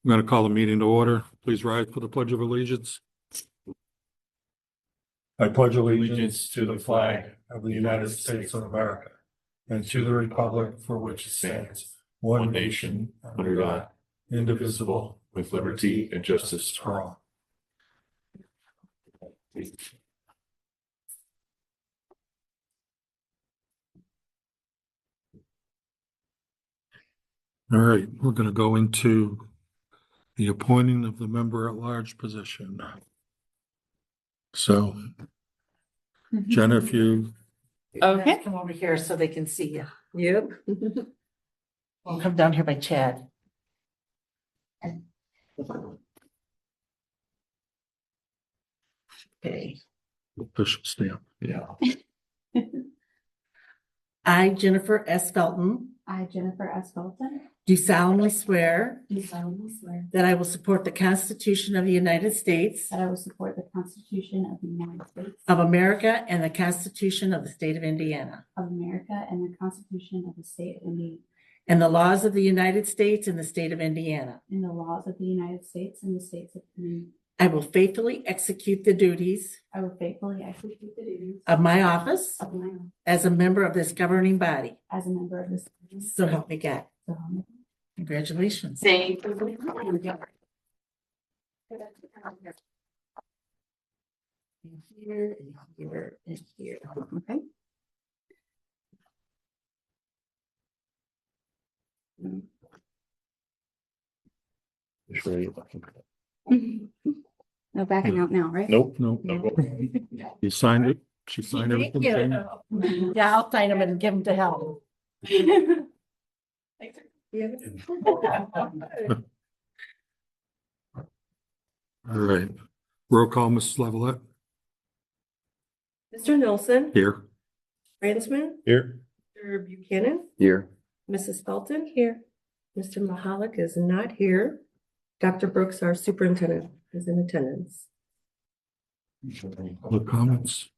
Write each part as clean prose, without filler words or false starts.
I'm going to call the meeting to order. Please rise for the Pledge of Allegiance. I pledge allegiance to the flag of the United States of America and to the republic for which it stands, one nation, under God, indivisible, with liberty and justice for all. All right, we're going to go into the appointing of the member at large position. So, Jenna, if you Okay. Come over here so they can see you. Yep. We'll come down here by Chad. Okay. official stamp. Yeah. I, Jennifer S. Felton, I, Jennifer S. Felton, do solemnly swear do solemnly swear that I will support the Constitution of the United States that I will support the Constitution of the United States of America and the Constitution of the State of Indiana of America and the Constitution of the State of Indiana and the laws of the United States and the State of Indiana. and the laws of the United States and the states of Indiana. I will faithfully execute the duties I will faithfully execute the duties of my office of my office as a member of this governing body. as a member of this. So help me God. So help me. Congratulations. Thank you. And here, and here, and here. Okay. No backing out now, right? Nope. No, No. you signed it. She signed Thank everything. you. Yeah, I'll sign them and give them to Helen. All right. Roll call, Mrs. Levelette. Mr. Nelson, Here. Ransman, Here. Mr. Buchanan, Here. Mrs. Felton here. Mr. Mahalik is not here. Dr. Brooks, our superintendent, is in attendance. Other comments?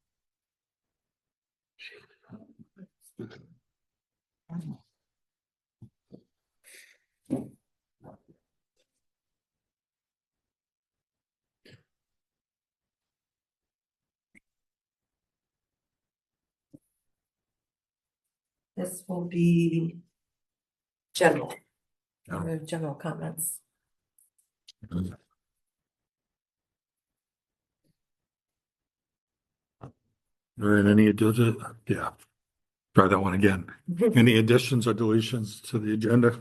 This will be general, No. general comments. All right, any additions? Yeah. Try that one again. Any additions or deletions to the agenda?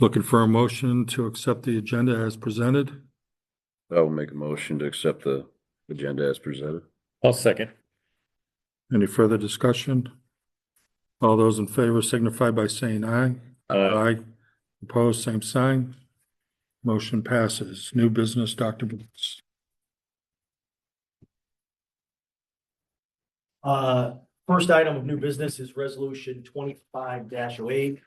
Looking for a motion to accept the agenda as presented. I will make a motion to accept the agenda as presented. I'll second. Any further discussion? All those in favor signify by saying aye. Aye. Opposed, same sign. Motion passes. New business, Dr. Brooks. First item of new business is resolution 25-08,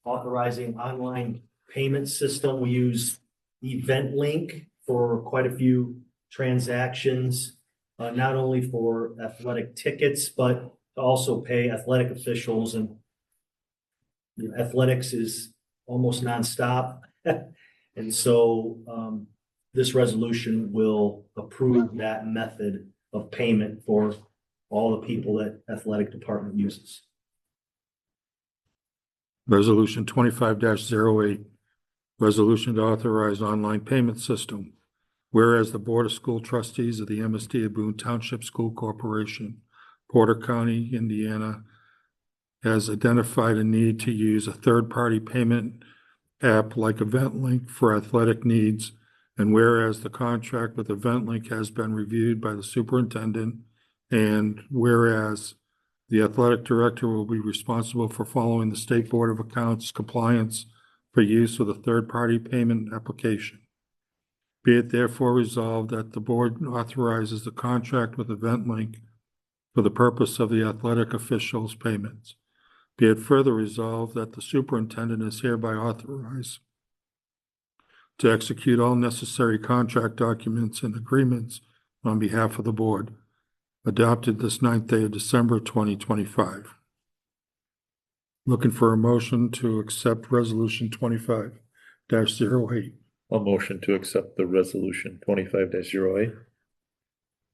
authorizing online payment system. We use EventLink for quite a few transactions, not only for athletic tickets, but to also pay athletic officials, and athletics is almost nonstop. And so this resolution will approve that method of payment for all the people that athletic department uses. Resolution 25-08, resolution to authorize online payment system. Whereas the Board of School Trustees of the MSD of Boone Township School Corporation, Porter County, Indiana, has identified a need to use a third-party payment app like EventLink for athletic needs, and whereas the contract with EventLink has been reviewed by the superintendent, and whereas the athletic director will be responsible for following the State Board of Accounts compliance for use of the third-party payment application. Be it therefore resolved that the board authorizes the contract with EventLink for the purpose of the athletic officials' payments. Be it further resolved that the superintendent is hereby authorized to execute all necessary contract documents and agreements on behalf of the board, adopted this 9th day of December 2025. Looking for a motion to accept resolution 25-08. -08. I'll motion to accept the resolution 25-08.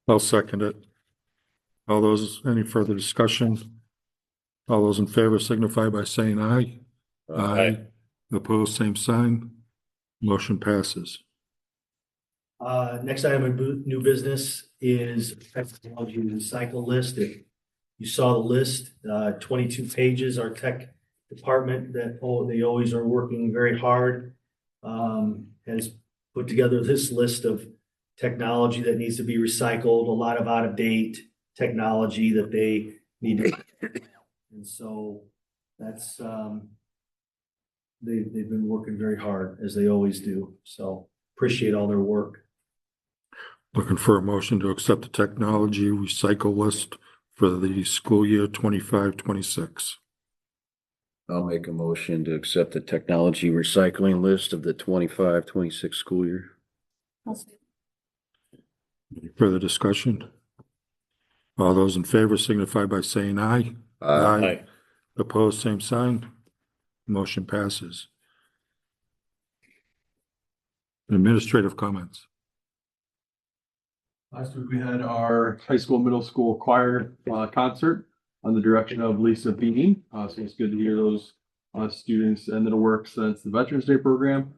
I'll second it. All those, any further discussion? All those in favor signify by saying aye. Aye. Opposed, same sign. Motion passes. Next item of new business is technology recycle list. If you saw the list, 22 pages, our tech department that, they always are working very hard, has put together this list of technology that needs to be recycled, a lot of out-of-date technology that they need to. And so that's, they've been working very hard, as they always do. So appreciate all their work. Looking for a motion to accept the technology recycle list for the school year 25-26. I'll make a motion to accept the technology recycling list of the 25-26 school year. Any further discussion? All those in favor signify by saying aye. Aye. Opposed, same sign. Motion passes. Administrative comments. Last week we had our high school, middle school choir concert on the direction of Lisa Beanie. So it's good to hear those students and their work since the Veterans Day program.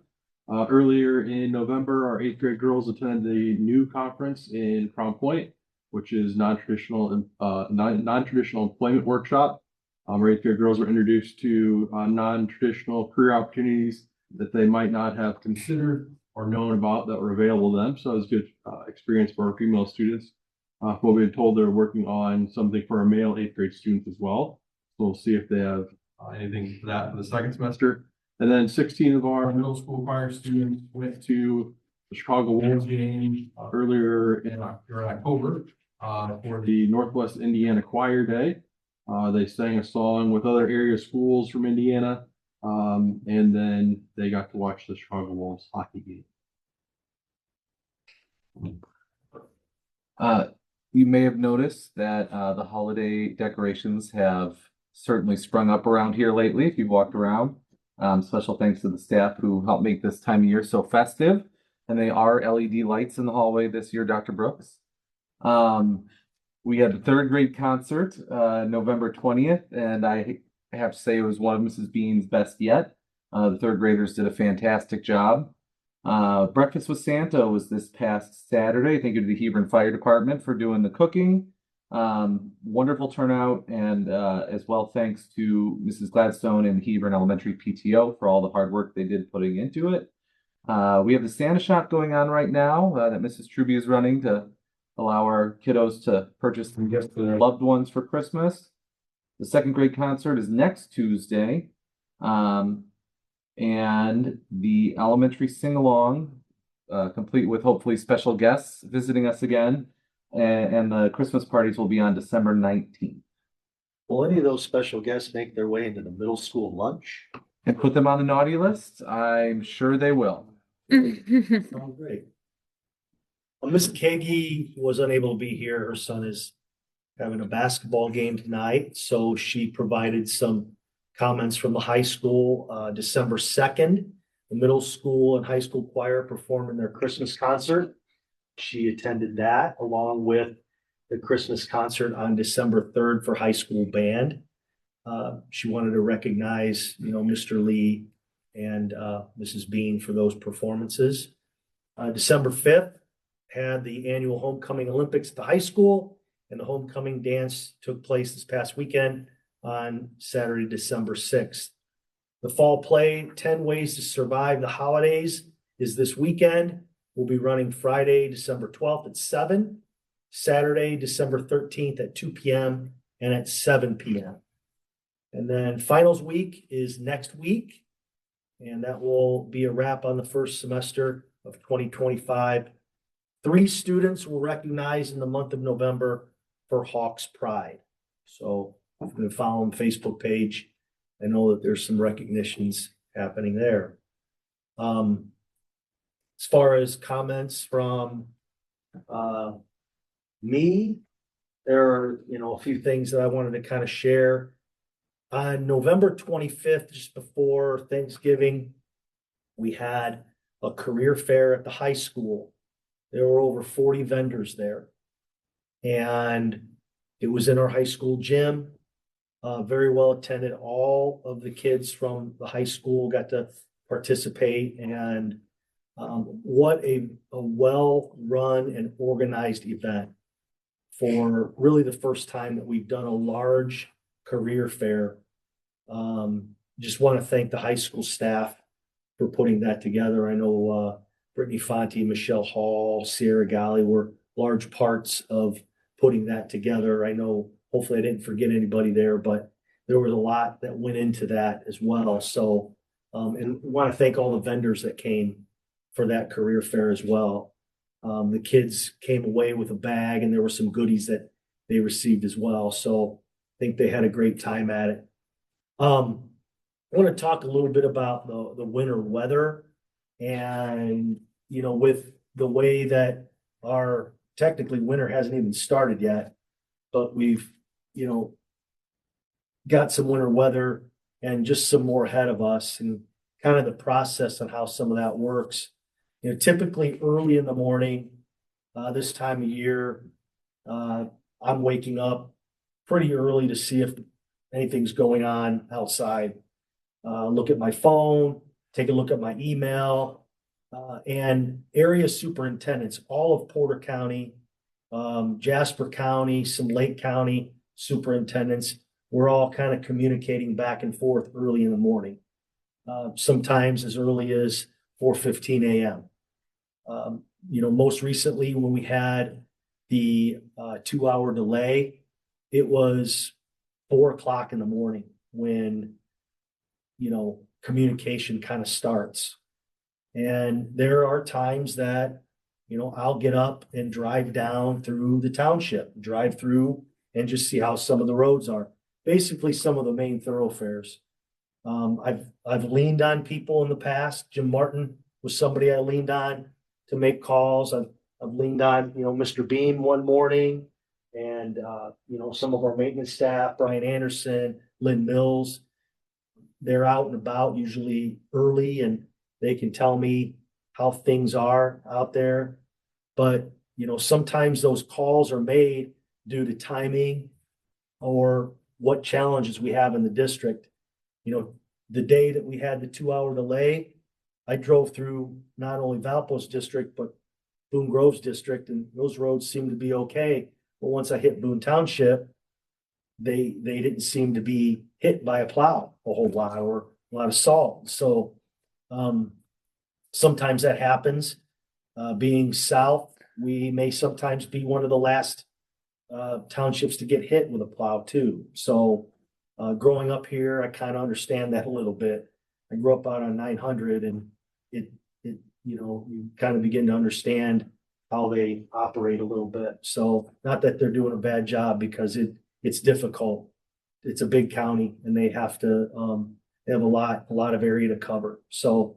Earlier in November, our 8th grade girls attended the new conference in Crown Point, which is non-traditional employment workshop. Our 8th grade girls were introduced to non-traditional career opportunities that they might not have considered or known about that were available to them. So it was a good experience for our female students. What we've been told, they're working on something for our male 8th grade students as well. So we'll see if they have anything for that for the second semester. And then 16 of our middle school choir students went to the Chicago Wolves game earlier in October for the Northwest Indiana Choir Day. They sang a song with other area schools from Indiana. And then they got to watch the Chicago Wolves hockey game. You may have noticed that the holiday decorations have certainly sprung up around here lately if you've walked around. Special thanks to the staff who helped make this time of year so festive. And they are LED lights in the hallway this year, Dr. Brooks. We had the 3rd grade concert November 20th, and I have to say it was one of Mrs. Bean's best yet. The 3rd graders did a fantastic job. Breakfast with Santa was this past Saturday. Thank you to the Hebron Fire Department for doing the cooking. Wonderful turnout, and as well thanks to Mrs. Gladstone and Hebron Elementary PTO for all the hard work they did putting into it. We have the Santa shop going on right now that Mrs. Truby is running to allow our kiddos to purchase some gifts for their loved ones for Christmas. The 2nd grade concert is next Tuesday. And the elementary sing-along, complete with hopefully special guests visiting us again. And the Christmas parties will be on December 19th. Will any of those special guests make their way into the middle school lunch? And put them on the naughty list? I'm sure they will. Sounds great. Miss Kagi was unable to be here. Her son is having a basketball game tonight, so she provided some comments from the high school. December 2nd, the middle school and high school choir performed in their Christmas concert. She attended that along with the Christmas concert on December 3rd for high school band. She wanted to recognize, Mr. Lee and Mrs. Bean for those performances. December 5th had the annual homecoming Olympics at the high school, and the homecoming dance took place this past weekend on Saturday, December 6th. The fall play, 10 Ways to Survive the Holidays, is this weekend. We'll be running Friday, December 12th at 7, Saturday, December 13th at 2 p.m. and at 7 p.m. And then finals week is next week, and that will be a wrap on the first semester of 2025. 3 students were recognized in the month of November for Hawks Pride. So if you can follow them Facebook page, I know that there's some recognitions happening there. As far as comments from me, there are, a few things that I wanted to kind of share. On November 25th, just before Thanksgiving, We had a career fair at the high school. There were over 40 vendors there. And it was in our high school gym. Very well attended. All of the kids from the high school got to participate, and what a well-run and organized event for really the first time that we've done a large career fair. Just want to thank the high school staff for putting that together. I know Brittany Fonte, Michelle Hall, Sierra Galley were large parts of putting that together. I know, hopefully I didn't forget anybody there, but there was a lot that went into that as well. So, and we want to thank all the vendors that came for that career fair as well. The kids came away with a bag, and there were some goodies that they received as well. So I think they had a great time at it. I want to talk a little bit about the winter weather, and, you know, with the way that our technically winter hasn't even started yet, but we've, you know, got some winter weather and just some more ahead of us, and kind of the process on how some of that works. You know, typically early in the morning, this time of year, I'm waking up pretty early to see if anything's going on outside. Look at my phone, take a look at my email, and area superintendents, all of Porter County, Jasper County, some Lake County superintendents, we're all kind of communicating back and forth early in the morning. Sometimes as early as 4:15 a.m. You know, most recently when we had the 2-hour delay, it was 4 o'clock in the morning when, you know, communication kind of starts. And there are times that, you know, I'll get up and drive down through the township, drive through and just see how some of the roads are. Basically, some of the main thoroughfares. I've leaned on people in the past. Jim Martin was somebody I leaned on to make calls. I've leaned on, you know, Mr. Beam one morning, and you know, some of our maintenance staff, Brian Anderson, Lynn Mills. They're out and about usually early, and they can tell me how things are out there. But, you know, sometimes those calls are made due to timing or what challenges we have in the district. You know, the day that we had the 2-hour delay, I drove through not only Valpo's district, but Boone Grove's district, and those roads seemed to be okay. But once I hit Boone Township, they didn't seem to be hit by a plow a whole lot, or a lot of salt. So sometimes that happens. Being south, we may sometimes be one of the last townships to get hit with a plow too. So growing up here, I kind of understand that a little bit. I grew up out on 900, and it you know, you kind of begin to understand how they operate a little bit. So not that they're doing a bad job, because it's difficult. It's a big county, and they have to they have a lot of area to cover. So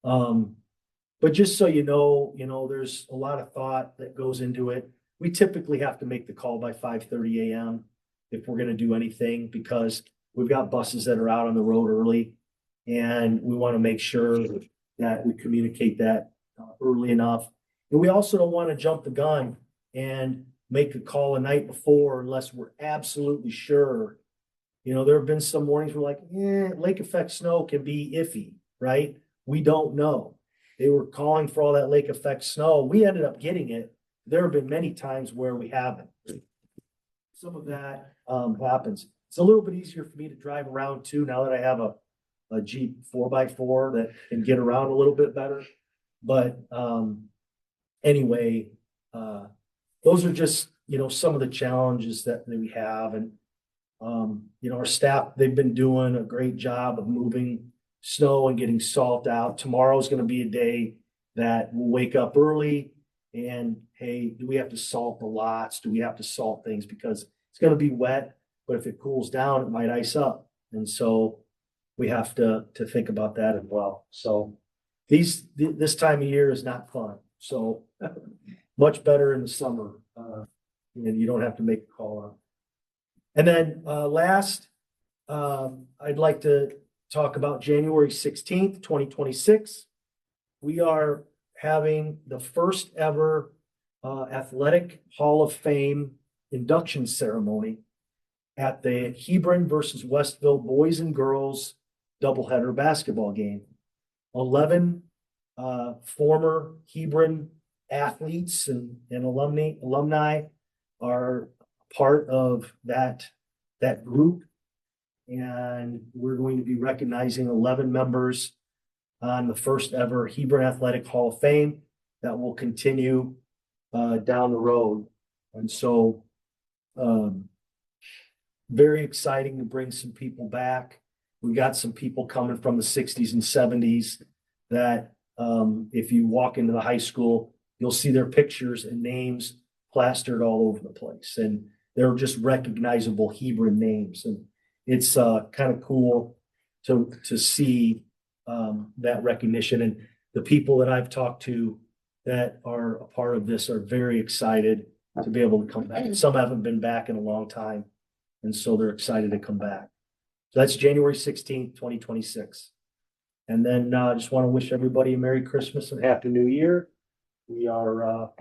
but just so you know, there's a lot of thought that goes into it. We typically have to make the call by 5:30 a.m. if we're going to do anything, because we've got buses that are out on the road early, and we want to make sure that we communicate that early enough. And we also don't want to jump the gun and make a call a night before unless we're absolutely sure. You know, there have been some mornings where like, lake effect snow can be iffy, right? We don't know. They were calling for all that lake effect snow. We ended up getting it. There have been many times where we haven't. Some of that happens. It's a little bit easier for me to drive around too, now that I have a Jeep 4x4 that can get around a little bit better. But anyway, those are just, you know, some of the challenges that we have. And you know, our staff, they've been doing a great job of moving snow and getting salt out. Tomorrow's going to be a day that we'll wake up early and, hey, do we have to salt the lots? Do we have to salt things? Because it's going to be wet, but if it cools down, it might ice up. And so we have to think about that as well. So this time of year is not fun. So much better in the summer, and you don't have to make a call on. And then last, I'd like to talk about January 16th, 2026. we are having the first ever Athletic Hall of Fame induction ceremony at the Hebron versus Westville Boys and Girls doubleheader basketball game. 11 former Hebron athletes and alumni are part of that group. And we're going to be recognizing 11 members on the first ever Hebron Athletic Hall of Fame that will continue down the road. And so very exciting to bring some people back. We got some people coming from the 60s and 70s that if you walk into the high school, you'll see their pictures and names plastered all over the place. And they're just recognizable Hebron names. And it's kind of cool to see that recognition. And the people that I've talked to that are a part of this are very excited to be able to come back. Some haven't been back in a long time. And so they're excited to come back. So that's January 16th, 2026. And then I just want to wish everybody a Merry Christmas and Happy New Year. We are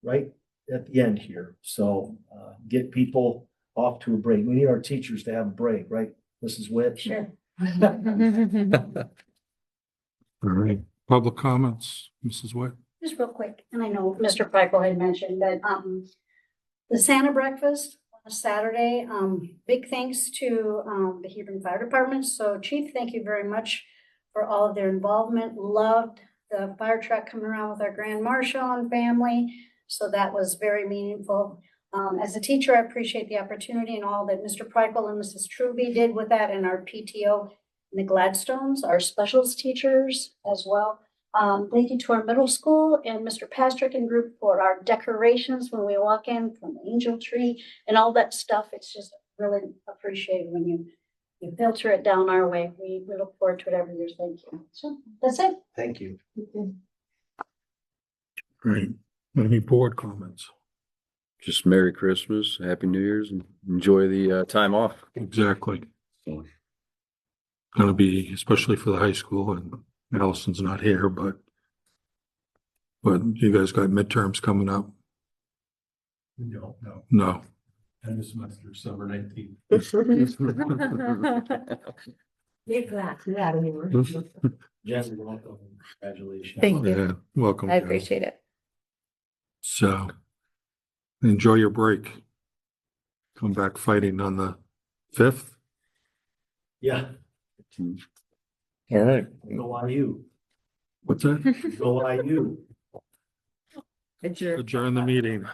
right at the end here. So get people off to a break. We need our teachers to have a break, right, Mrs. Witt? Sure. All right, public comments, Mrs. White? Just real quick, and I know Mr. Pikel had mentioned that, the Santa breakfast on Saturday, big thanks to, the Hebron Fire Department. So Chief, thank you very much for all of their involvement. Loved the fire truck coming around with our Grand Marshal and family. So that was very meaningful. As a teacher, I appreciate the opportunity and all that Mr. Pikel and Mrs. Truby did with that, and our PTO and the Gladstones, our specials teachers as well. Thank you to our middle school and Mr. Pastrick and group for our decorations when we walk in, from the angel tree and all that stuff. It's just really appreciated when you filter it down our way. We look forward to it every year. Thank you. So that's it. Thank you. All right, any board comments? Just Merry Christmas, Happy New Year's, and enjoy the time off. Exactly. Gonna be, especially for the high school, and Allison's not here, but you guys got midterms coming up? No, No. end of semester, summer 19th. Big laugh, yeah, anyway. Jen, welcome. Congratulations. Thank you. Yeah, welcome. I Jen. appreciate it. So, enjoy your break. Come back fighting on the 5th. Yeah, All right. go IU. What's that? Go IU. Adjourn the meeting.